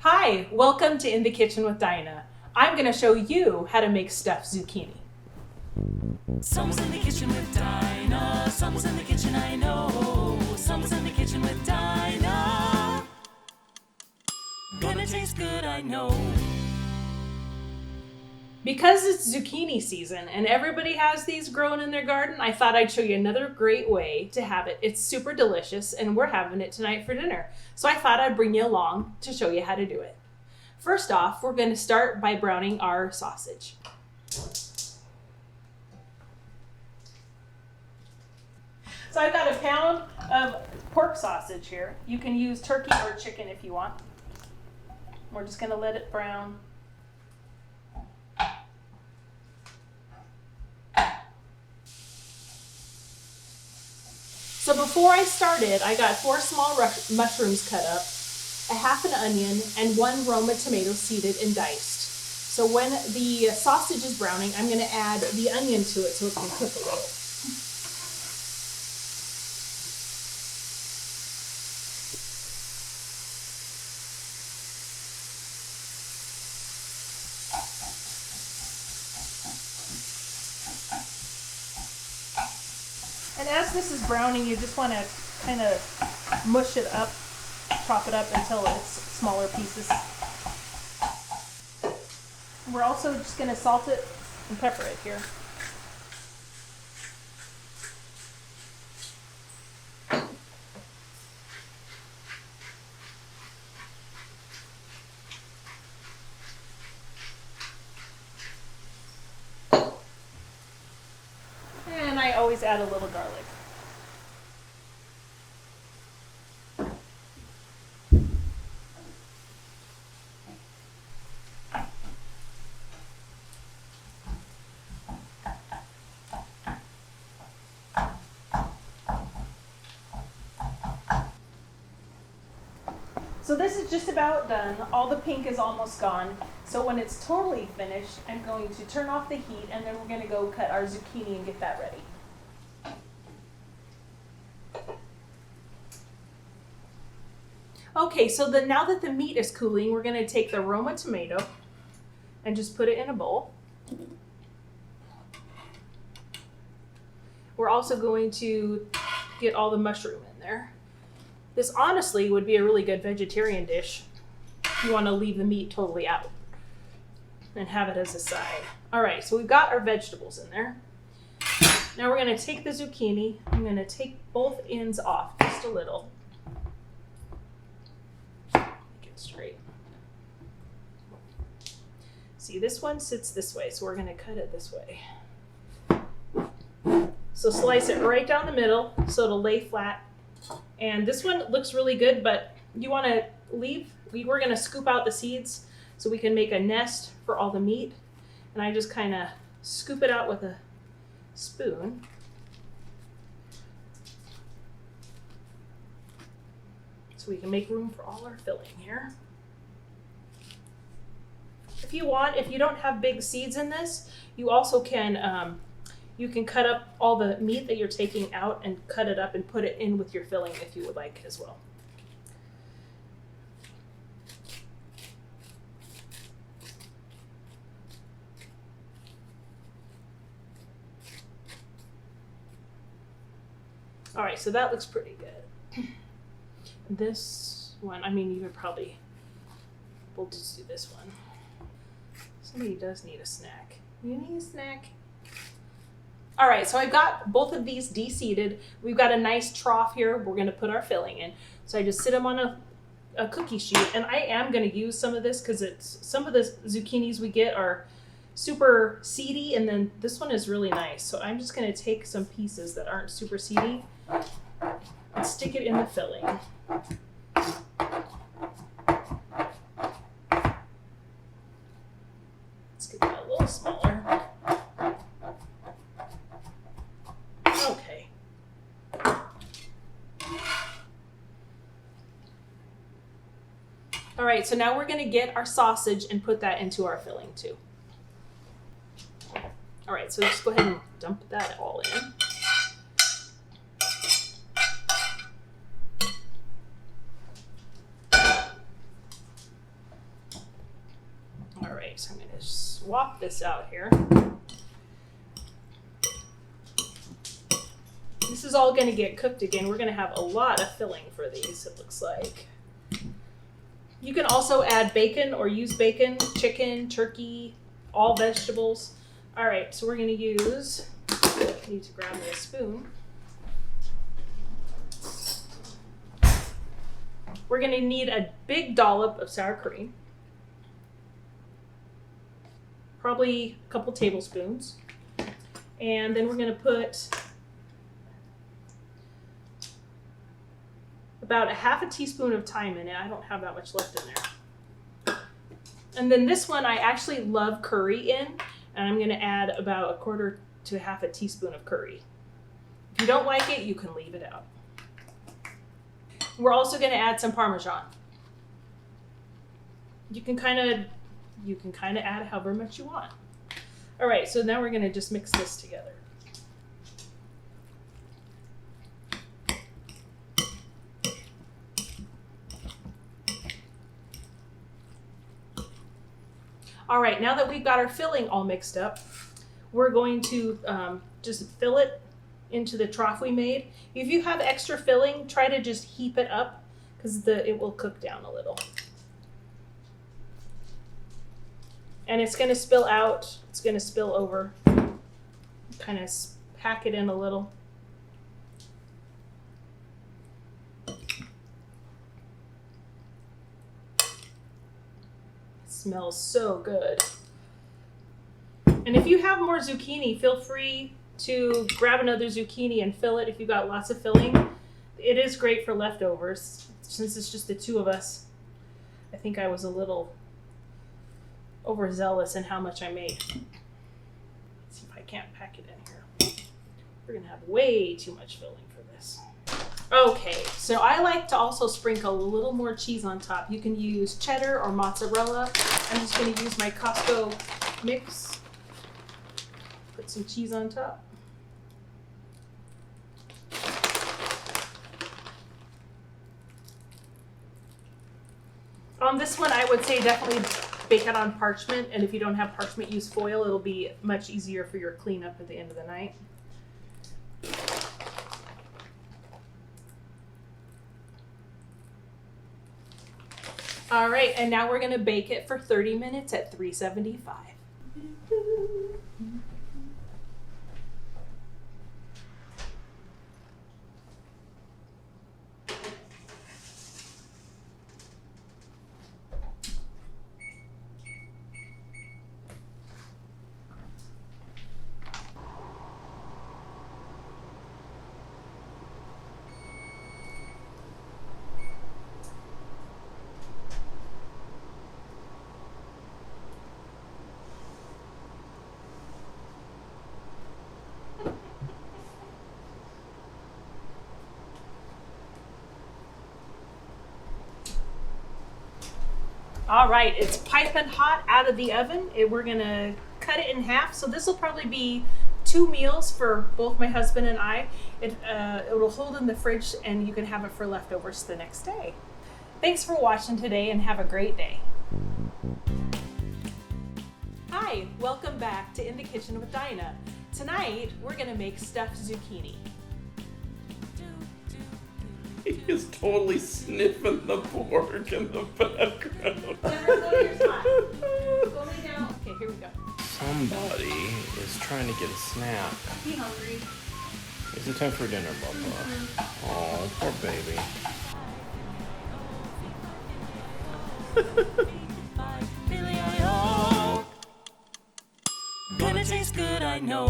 Hi, welcome to In the Kitchen with Dinah. I'm going to show you how to make stuffed zucchini. Someone's in the kitchen with Dinah. Someone's in the kitchen, I know. Someone's in the kitchen with Dinah. Gonna taste good, I know. Because it's zucchini season and everybody has these grown in their garden, I thought I'd show you another great way to have it. It's super delicious and we're having it tonight for dinner. So I thought I'd bring you along to show you how to do it. First off, we're going to start by browning our sausage. So I've got a pound of pork sausage here. You can use turkey or chicken if you want. We're just going to let it brown. So before I started, I got 4 small mushrooms cut up, a half an onion, and 1 Roma tomato seeded and diced. So when the sausage is browning, I'm going to add the onion to it so it can cook a little. And as this is browning, you just want to kind of mush it up, chop it up until it's smaller pieces. We're also just going to salt it and pepper it here. And I always add a little garlic. So this is just about done. All the pink is almost gone. So when it's totally finished, I'm going to turn off the heat and then we're going to go cut our zucchini and get that ready. Okay, so now that the meat is cooling, we're going to take the Roma tomato and just put it in a bowl. We're also going to get all the mushroom in there. This honestly would be a really good vegetarian dish. You want to leave the meat totally out and have it as a side. All right, so we've got our vegetables in there. Now we're going to take the zucchini. I'm going to take both ends off just a little. Make it straight. See, this one sits this way, so we're going to cut it this way. So slice it right down the middle so it'll lay flat. And this one looks really good, but you want to leave, we're going to scoop out the seeds so we can make a nest for all the meat. And I just kind of scoop it out with a spoon. So we can make room for all our filling here. If you want, if you don't have big seeds in this, you also can you can cut up all the meat that you're taking out and cut it up and put it in with your filling if you would like as well. All right, so that looks pretty good. This one, I mean, we'll just do this one. Somebody does need a snack. You need a snack? All right, so I've got both of these de-seeded. We've got a nice trough here we're going to put our filling in. So I just sit them on a cookie sheet, and I am going to use some of this because some of the zucchinis we get are super seedy, and then this one is really nice. So I'm just going to take some pieces that aren't super seedy and stick it in the filling. Let's get that a little smaller. Okay. All right, so now we're going to get our sausage and put that into our filling too. All right, so just go ahead and dump that all in. right, so I'm going to swap this out here. This is all going to get cooked again. We're going to have a lot of filling for these, it looks like. You can also add bacon or use bacon, chicken, turkey, all vegetables. All right, so we're going to use, I need to grab me a spoon. We're going to need a big dollop of sour cream. Probably a couple tablespoons. And then we're going to put about a half a teaspoon of thyme in it. I don't have that much left in there. And then this one I actually love curry in, and I'm going to add about a quarter to half a teaspoon of curry. If you don't like it, you can leave it out. We're also going to add some parmesan. You can kind of add however much you want. All right, so now we're going to just mix this together. All right, now that we've got our filling all mixed up, we're going to just fill it into the trough we made. If you have extra filling, try to just heap it up because it will cook down a little. And it's going to spill out. It's going to spill over. Kind of pack it in a little. Smells so good. And if you have more zucchini, feel free to grab another zucchini and fill it if you've got lots of filling. It is great for leftovers. Since it's just the two of us, I think I was a little overzealous in how much I made. Let's see if I can't pack it in here. We're gonna have way too much filling for this. Okay, so I like to also sprinkle a little more cheese on top. You can use cheddar or mozzarella. I'm just going to use my Costco mix. Put some cheese on top. On this one, I would say definitely bake it on parchment. And if you don't have parchment, use foil. It'll be much easier for your cleanup at the end of the night. All right, and now we're gonna bake it for 30 minutes at 375. All right, it's piping hot out of the oven. We're gonna cut it in half. So this will probably be 2 meals for both my husband and I. It will hold in the fridge and you can have it for leftovers the next day. Thanks for watching today and have a great day. Hi, welcome back to In the Kitchen with Dinah. Tonight, we're gonna make stuffed zucchini. He is totally sniffing the pork in the background. Okay, here we go. Somebody is trying to get a snack. Be hungry. Is it time for dinner, Bubba? Oh, poor baby. Gonna taste good, I know.